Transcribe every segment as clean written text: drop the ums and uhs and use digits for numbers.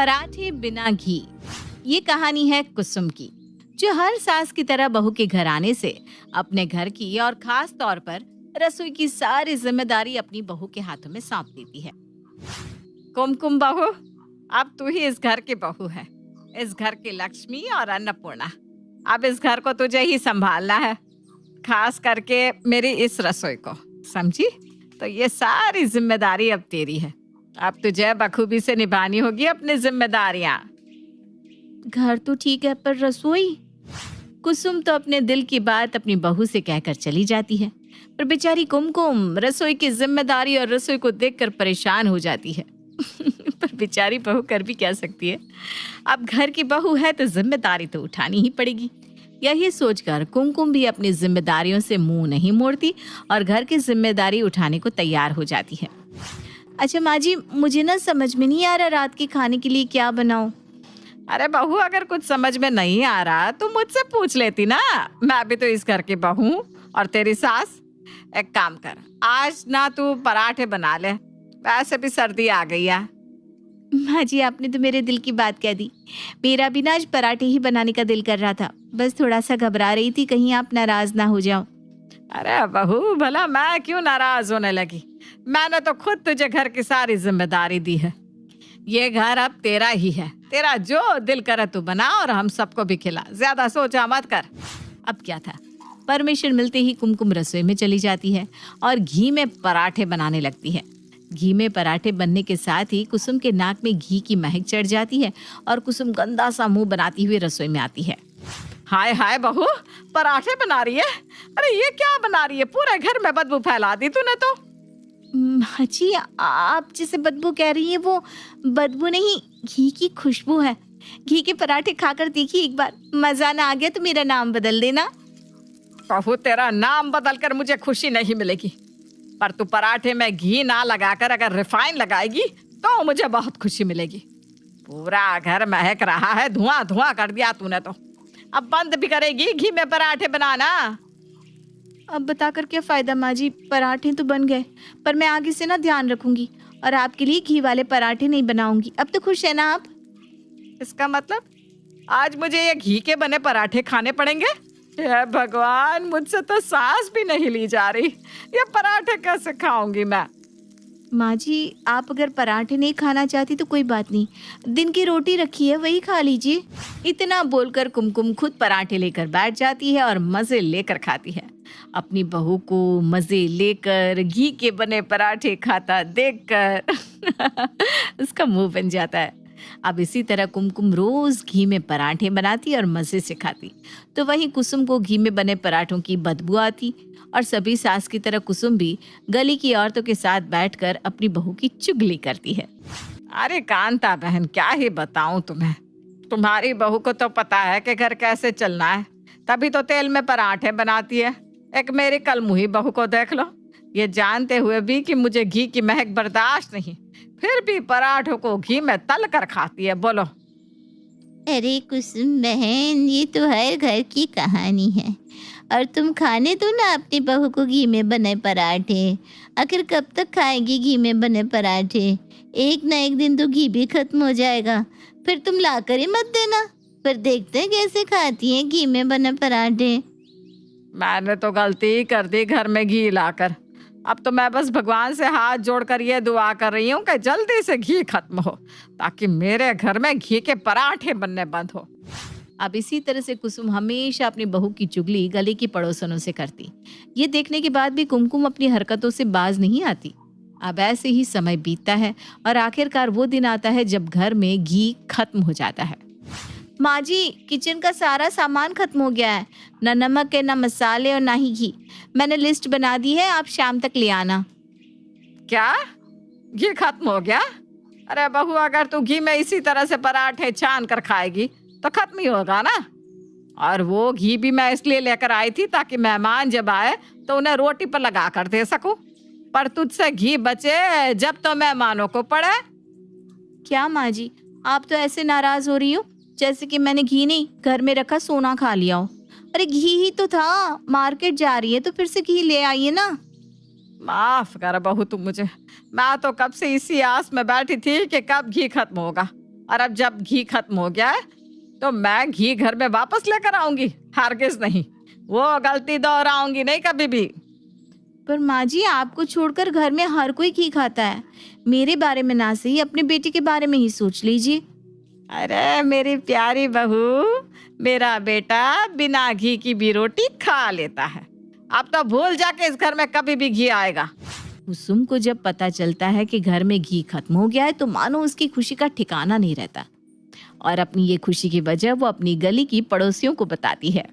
पराठे बिना घी। ये कहानी है कुसुम की, जो हर सास की तरह बहू के घर आने से अपने घर की और खास तौर पर रसोई की सारी जिम्मेदारी अपनी बहू के हाथों में सौंप देती है। कुमकुम बहू, अब तू ही इस घर की बहू है, इस घर की लक्ष्मी और अन्नपूर्णा। अब इस घर को तुझे ही संभालना है, खास करके मेरी इस रसोई को, समझी? तो ये सारी जिम्मेदारी अब तेरी है। अब तुझे बखूबी से निभानी होगी अपनी जिम्मेदारियां। घर तो ठीक है, पर रसोई? कुसुम तो अपने दिल की बात अपनी बहू से कहकर चली जाती है, पर बेचारी कुमकुम रसोई की जिम्मेदारी और रसोई को देखकर परेशान हो जाती है। पर बेचारी बहू कर भी क्या सकती है? अब घर की बहू है तो जिम्मेदारी तो उठानी ही पड़ेगी। यही सोचकर कुमकुम भी अपनी जिम्मेदारियों से मुंह नहीं मोड़ती और घर की जिम्मेदारी उठाने को तैयार हो जाती है। अच्छा माँ जी, मुझे ना समझ में नहीं आ रहा रात के खाने के लिए क्या बनाऊं। अरे बहू, अगर कुछ समझ में नहीं आ रहा तो मुझसे पूछ लेती ना, मैं भी तो इस घर की बहू हूं और तेरी सास। एक काम कर, आज ना तू पराठे बना ले, वैसे भी सर्दी आ गई है। माँ जी, आपने तो मेरे दिल की बात कह दी। मेरा भी ना आज पराठे ही बनाने का दिल कर रहा था, बस थोड़ा सा घबरा रही थी कहीं आप नाराज ना हो जाओ। अरे बहू, भला मैं क्यों नाराज होने लगी? मैंने तो खुद तुझे घर की सारी जिम्मेदारी दी है। ये घर अब तेरा ही है, तेरा जो दिल करे तू बना और हम सबको भी खिला, ज्यादा सोचा मत कर। अब क्या था, परमिशन मिलते ही कुमकुम रसोई में चली जाती है और घी में पराठे बनाने लगती है। घी में पराठे बनने के साथ ही कुसुम के नाक में घी की महक चढ़ जाती है और कुसुम गंदा सा मुंह बनाती हुई रसोई में आती है। हाय हाय बहू, पराठे बना रही है? अरे ये क्या बना रही है? पूरे घर में बदबू फैला दी तूने तो। माँ जी, आप जिसे बदबू कह रही है वो बदबू नहीं, घी की खुशबू है। घी के पराठे खाकर देखिए एक बार, मजा ना आ गया तो मेरा नाम बदल देना। बहू, तेरा नाम बदलकर मुझे खुशी नहीं मिलेगी, पर तू पराठे में घी ना लगाकर अगर रिफाइन लगाएगी तो मुझे बहुत खुशी मिलेगी। पूरा घर महक रहा है, धुआं धुआं कर दिया तूने तो। अब बंद भी करेगी घी में पराठे बनाना? अब बताकर क्या फायदा माँ जी, पराठे तो बन गए, पर मैं आगे से ना ध्यान रखूंगी और आपके लिए घी वाले पराठे नहीं बनाऊंगी। अब तो खुश है ना आप? इसका मतलब आज मुझे ये घी के बने पराठे खाने पड़ेंगे? हे भगवान, मुझसे तो सांस भी नहीं ली जा रही, ये पराठे कैसे खाऊंगी मैं? माँ जी, आप अगर पराठे नहीं खाना चाहती तो कोई बात नहीं, दिन की रोटी रखी है वही खा लीजिए। इतना बोलकर कुमकुम खुद पराठे लेकर बैठ जाती है और मजे लेकर खाती है। अपनी बहू को मजे लेकर घी के बने पराठे खाता देखकर उसका मुंह बन जाता है। अब इसी तरह कुमकुम रोज घी में पराठे बनाती और मजे से खाती, तो वहीं कुसुम को घी में बने पराठों की बदबू आती और सभी सास की तरह कुसुम भी गली की औरतों के साथ बैठकर अपनी बहू की चुगली करती है। अरे कांता बहन, क्या ही बताऊं तुम्हें, तुम्हारी बहू को तो पता है कि घर कैसे चलना है, तभी तो तेल में पराठे बनाती है। एक मेरी कलमुही बहू को देख लो, ये जानते हुए भी कि मुझे घी की महक बर्दाश्त नहीं, फिर भी पराठों को घी में तल कर खाती है। बोलो। अरे कुसुम बहन, ये तो हर घर की कहानी है, और तुम खाने दो ना अपनी बहू को घी में बने पराठे। आखिर कब तक खाएगी घी में बने पराठे? एक ना एक दिन तो घी भी खत्म हो जाएगा, फिर तुम लाकर ही मत देना, फिर देखते हैं कैसे खाती हैं घी में बने पराठे। मैंने तो गलती कर दी घर में घी लाकर, अब तो मैं बस भगवान से हाथ जोड़कर ये दुआ कर रही हूँ कि जल्दी से घी खत्म हो, ताकि मेरे घर में घी के पराठे बनने बंद हो। अब इसी तरह से कुसुम हमेशा अपनी बहू की चुगली गली की पड़ोसनों से करती। ये देखने के बाद भी कुमकुम अपनी हरकतों से बाज नहीं आती। अब ऐसे ही समय बीतता है और आखिरकार वो दिन आता है जब घर में घी खत्म हो जाता है। माँ जी, किचन का सारा सामान खत्म हो गया है, ना नमक है, ना मसाले और ना ही घी। मैंने लिस्ट बना दी है, आप शाम तक ले आना। क्या? घी खत्म हो गया? अरे बहू, अगर तू घी में इसी तरह से पराठे छान कर खाएगी तो खत्म ही होगा ना। और वो घी भी मैं इसलिए लेकर आई थी ताकि मेहमान जब आए तो उन्हें रोटी पर लगा कर दे सकूं, पर तुझसे घी बचे जब तो मेहमानों को पड़े। क्या माँ जी, आप तो ऐसे नाराज हो रही हो जैसे कि मैंने घी नहीं घर में रखा सोना खा लिया हो। अरे घी ही तो था, मार्केट जा रही है तो फिर से घी ले आइए ना। माफ कर बहू तुम मुझे, मैं तो कब से इसी आस में बैठी थी कि कब घी खत्म होगा, और अब जब घी खत्म हो गया है तो मैं घी घर में वापस लेकर आऊंगी, हरगिज नहीं। वो गलती दोहराऊंगी नहीं कभी भी। पर माँ जी, आपको छोड़कर घर में हर कोई घी खाता है। मेरे बारे में ना सही, अपने बेटे के बारे में ही सोच लीजिए। अरे मेरी प्यारी बहू, मेरा बेटा बिना घी की भी रोटी खा लेता है। अब तो भूल जा कि इस घर में कभी भी घी आएगा। कुसुम को जब पता चलता है कि घर में घी खत्म हो गया है तो मानो उसकी खुशी का ठिकाना नहीं रहता, और अपनी ये खुशी की वजह वो अपनी गली की पड़ोसियों को बताती है।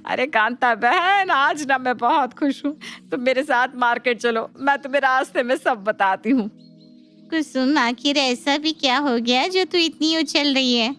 अरे कांता बहन, आज ना मैं बहुत खुश हूँ। तुम मेरे साथ मार्केट चलो, मैं तुम्हें रास्ते में सब बताती हूँ। कुसुम, आखिर ऐसा भी क्या हो गया जो तू इतनी उछल रही है?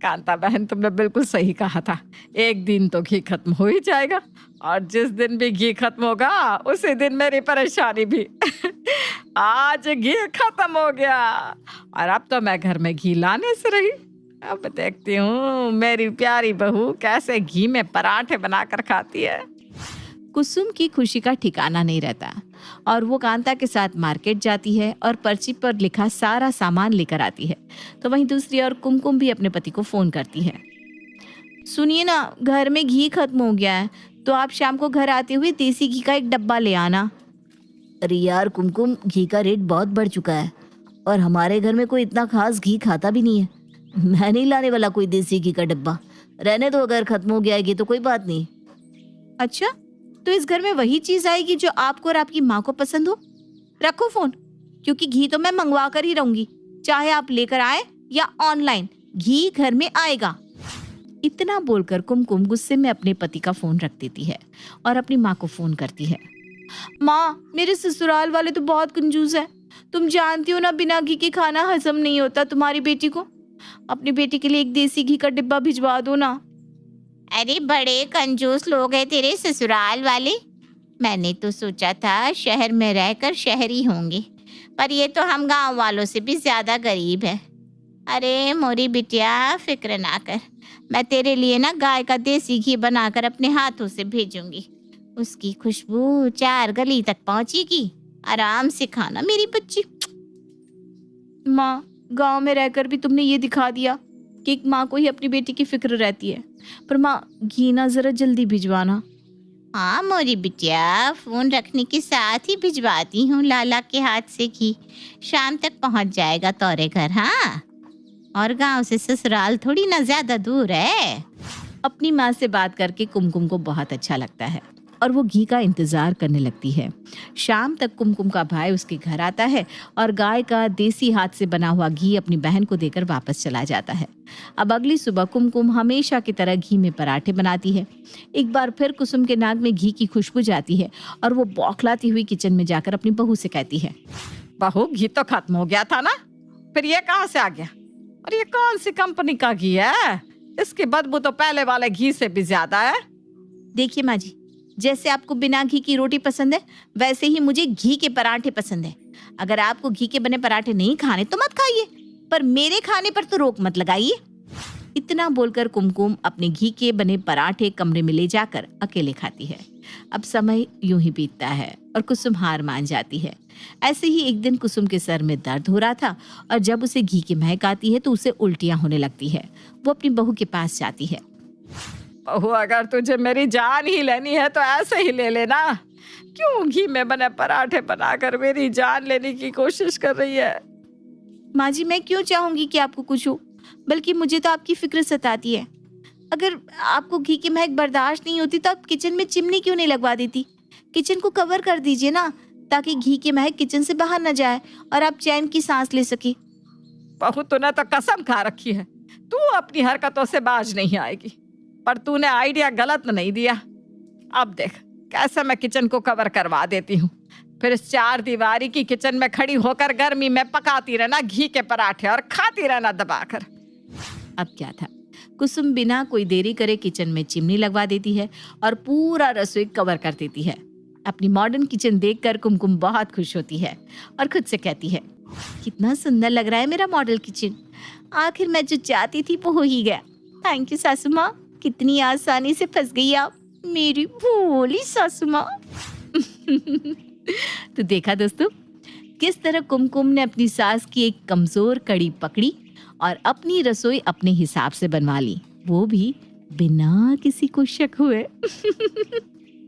कांता बहन, तुमने बिल्कुल सही कहा था। एक दिन तो घी खत्म हो ही जाएगा, और जिस दिन भी घी खत्म होगा उसी दिन मेरी परेशानी भी। आज घी खत्म हो गया और अब तो मैं घर में घी लाने से रही। अब देखती हूँ मेरी प्यारी बहू कैसे घी में पराठे बनाकर खाती है। कुसुम की खुशी का ठिकाना नहीं रहता और वो कांता के साथ मार्केट जाती है और पर्ची पर लिखा सारा सामान लेकर आती है। तो वहीं दूसरी ओर कुमकुम भी अपने पति को फोन करती है। सुनिए ना, घर में घी खत्म हो गया है, तो आप शाम को घर आते हुए देसी घी का एक डब्बा ले आना। अरे यार कुमकुम, घी का रेट बहुत बढ़ चुका है और हमारे घर में कोई इतना खास घी खाता भी नहीं है। मैं नहीं लाने वाला कोई देसी घी का डब्बा। रहने दो, अगर खत्म हो गया घी तो कोई बात नहीं। अच्छा, तो इस घर में वही चीज आएगी जो आपको और आपकी माँ को पसंद हो। रखो फोन, क्योंकि घी तो मैं मंगवा कर ही रहूंगी, चाहे आप लेकर आए या ऑनलाइन, घी घर में आएगा। इतना बोलकर कुमकुम गुस्से में अपने पति का फोन रख देती है और अपनी माँ को फोन करती है। माँ, मेरे ससुराल वाले तो बहुत कंजूस है। तुम जानती हो ना, बिना घी के खाना हजम नहीं होता तुम्हारी बेटी को। अपनी बेटी के लिए एक देसी घी का डिब्बा भिजवा दो ना। अरे बड़े कंजूस लोग हैं तेरे ससुराल वाले। मैंने तो सोचा था शहर में रहकर शहरी होंगे, पर ये तो हम गांव वालों से भी ज्यादा गरीब है। अरे मोरी बिटिया, फिक्र ना कर, मैं तेरे लिए ना गाय का देसी घी बनाकर अपने हाथों से भेजूंगी। उसकी खुशबू 4 गली तक पहुंचेगी। आराम से खाना मेरी बच्ची। माँ, गांव में रहकर भी तुमने ये दिखा दिया कि एक माँ को ही अपनी बेटी की फिक्र रहती है। पर माँ, घी ना जरा जल्दी भिजवाना। हाँ मोरी बिटिया, फोन रखने के साथ ही भिजवाती हूँ लाला के हाथ से घी। शाम तक पहुँच जाएगा तोरे घर। हाँ, और गांव से ससुराल थोड़ी ना ज्यादा दूर है। अपनी माँ से बात करके कुमकुम को बहुत अच्छा लगता है और वो घी का इंतजार करने लगती है। शाम तक कुमकुम का भाई उसके घर आता है और गाय का देसी हाथ से बना हुआ घी अपनी बहन को देकर वापस चला जाता है। अब अगली सुबह कुमकुम हमेशा की तरह घी में पराठे बनाती है। एक बार फिर कुसुम के नाक में घी की खुशबू जाती है और वो बौखलाती हुई किचन में जाकर अपनी बहू से कहती है। बहू, घी तो खत्म हो गया था ना, फिर ये कहाँ से आ गया? और ये कौन सी कंपनी का घी है? इसकी बदबू तो पहले वाले घी से भी ज्यादा है। देखिए माँ जी, जैसे आपको बिना घी की रोटी पसंद है, वैसे ही मुझे घी के पराठे पसंद है। अगर आपको घी के बने पराठे नहीं खाने तो मत खाइए, पर मेरे खाने पर तो रोक मत लगाइए। इतना बोलकर कुमकुम अपने घी के बने पराठे कमरे में ले जाकर अकेले खाती है। अब समय यूं ही बीतता है और कुसुम हार मान जाती है। ऐसे ही एक दिन कुसुम के सर में दर्द हो रहा था और जब उसे घी की महक आती है तो उसे उल्टियां होने लगती है। वो अपनी बहू के पास जाती है। बहू, अगर तुझे मेरी जान ही लेनी है तो ऐसे ही ले लेना। क्यों घी में बने पराठे बनाकर मेरी जान लेने की कोशिश कर रही है? माँ जी, मैं क्यों चाहूंगी कि आपको कुछ हो, बल्कि मुझे तो आपकी फिक्र सताती है। अगर आपको घी की महक बर्दाश्त नहीं होती तो आप किचन में चिमनी क्यों नहीं लगवा देती? किचन को कवर कर दीजिए ना, ताकि घी की महक किचन से बाहर न जाए और आप चैन की सांस ले सके। बहू, तूने तो कसम खा रखी है, तू अपनी हरकतों से बाज नहीं आएगी। पर तूने आइडिया गलत नहीं दिया। अब देख कैसे मैं किचन को कवर करवा देती हूँ, फिर इस 4 दीवारी की किचन में खड़ी होकर गर्मी में पकाती रहना घी के पराठे और खाती रहना दबाकर। अब क्या था, कुसुम बिना कोई देरी करे किचन में चिमनी लगवा देती है और पूरा रसोई कवर कर देती है। अपनी मॉडर्न किचन देखकर कुमकुम बहुत खुश होती है और खुद से कहती है, कितना सुंदर लग रहा है मेरा मॉडल किचन। आखिर मैं जो चाहती थी वो हो ही गया। थैंक यू सासू माँ, कितनी आसानी से फंस गई आप, मेरी भोली सासू माँ। तो देखा दोस्तों, किस तरह कुमकुम ने अपनी सास की एक कमजोर कड़ी पकड़ी और अपनी रसोई अपने हिसाब से बनवा ली, वो भी बिना किसी को शक हुए।